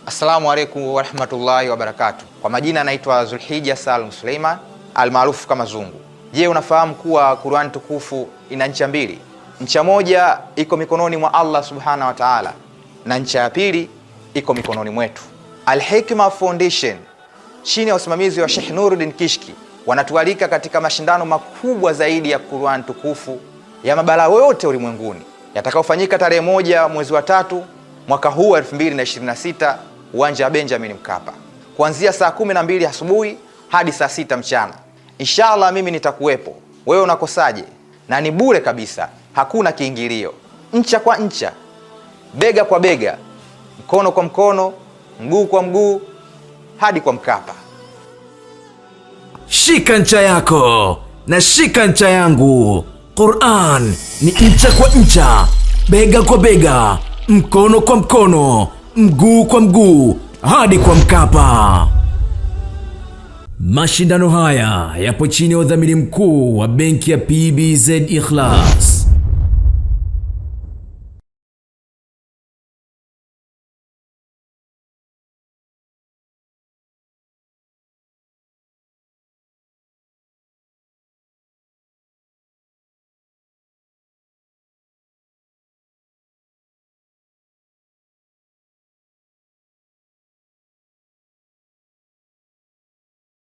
Assalamu alaikum wa rahmatullahi wa barakatuh. Kwa majina naitwa Zulhijja Salum Suleiman almaarufu kama Zungu. Je, unafahamu kuwa Qur'an tukufu ina ncha mbili? Ncha moja iko mikononi mwa Allah subhanahu wa ta'ala na ncha ya pili iko mikononi mwetu. Al-Hikma Foundation chini ya usimamizi wa Sheikh Nuruddin Kishki wanatualika katika mashindano makubwa zaidi ya Qur'an tukufu ya mabara yote ulimwenguni yatakayofanyika tarehe 1 mwezi wa 3 mwaka huu 2026 uwanja wa Benjamin Mkapa kuanzia saa 12 asubuhi hadi saa 6 mchana. Inshallah mimi nitakuwepo. Wewe unakosaje? Na ni bure kabisa, hakuna kiingilio. Ncha kwa ncha, bega kwa bega, mkono kwa mkono, mguu kwa mguu hadi kwa Mkapa. Shika ncha yako na shika ncha yangu. Qur'an ni ncha kwa ncha, bega kwa bega, mkono kwa mkono, mguu kwa mguu hadi kwa Mkapa. Mashindano haya yapo chini ya udhamini mkuu wa benki ya PBZ Ikhlas.